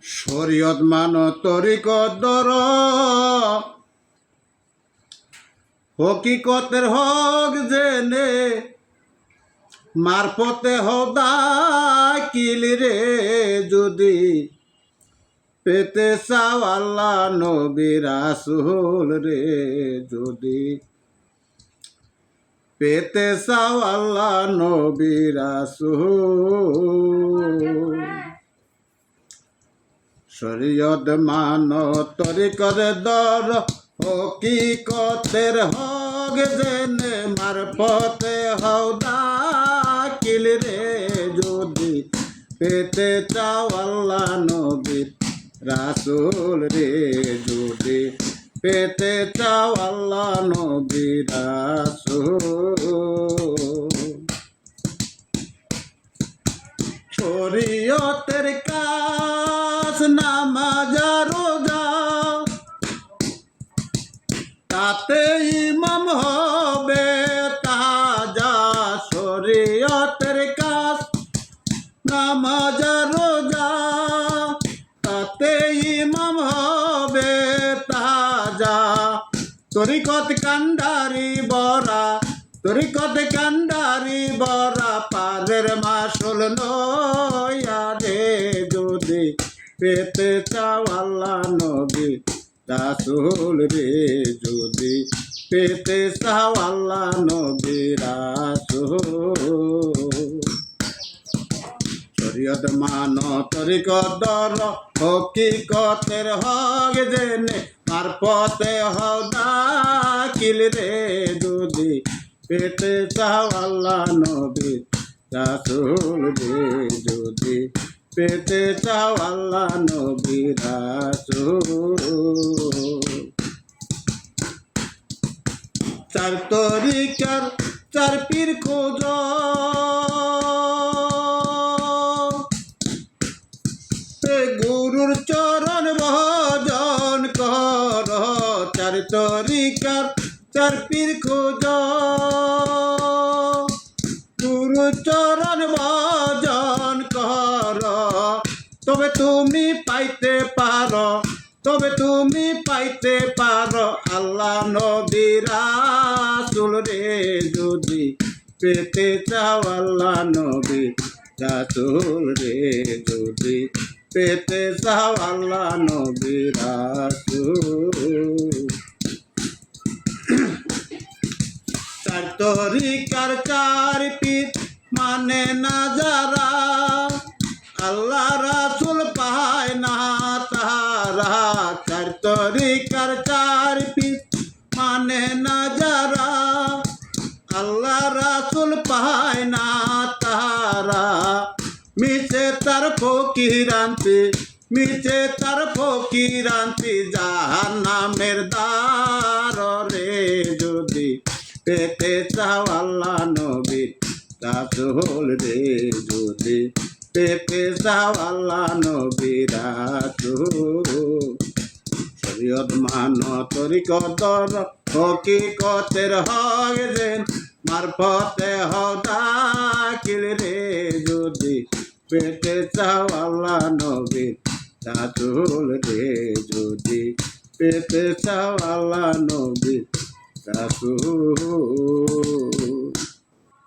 শরীয়ত মানো তরিকত দর হকিকতের হক জেনে মারফতে হদা কিলি রে যদি পেতে চাও আল্লাহ নবী রাসূল রে যদি পেতে চাও আল্লাহ নবী রাসূল শরীয়ত মানো তরিকত দর হকিকতের হক জেনে মারফতে হদা কিল রে যদি পেতে চাও আল্লাহ নবী রাসূল রে যদি পেতে চাও আল্লাহ নবী রাসূল শরীয়তের কাজ নামাজ রোজা তাতে ইমাম হবে তাজা শরীয়তের কাজ নামাজ রোজা তাতে ইমাম হবে তাজা তরিকত কান্ডারি বরা তরিকত কান্ডারি বরা পারের মাসুল নয়া রে যদি পেতে চাও আল্লাহ নবী রাসূল রে যদি পেতে চাও আল্লাহ নবী রাসূল শরীয়ত মানো তরিকত দর হকিকতের হক জেনে মারফতে হদা কিল রে যদি পেতে চাও আল্লাহ নবী রাসূল রে যদি পেতে চাও আল্লাহ নবী রাসূল চার তরিকার চার পীর খোঁজ গুরুর চরণ ভজন কর চার তরিকার চার পীর খোঁজ গুরু চরণ ভজন কর তবে তুমি পাইতে পারো তবে তুমি পাইতে পারো আল্লাহ নবী রাসূল রে যদি পেতে চাও আল্লাহ নবী রাসূল রে যদি পেতে চাও আল্লাহ নবী রাসূল চার তরিকার চার পীর মানে না যারা আল্লাহ রাসূল পায় না তারা চার তরিকার চার পীর মানে না যারা আল্লাহ রাসূল পায় না তারা মিছে তার ফকিরান্তি মিছে তার ফকিরান্তি জাহান্নামের দ্বার রে যদি পেতে চাও আল্লাহ নবী রাসূল রে যদি পেতে চাও আল্লাহ নবী রাসূল শরীয়ত মানো তরিকত দর হকিকতের হক জেনে মারফতে হদা কিল রে যদি পেতে চাও আল্লাহ নবী রাসূল রে যদি পেতে চাও আল্লাহ নবী রাসূল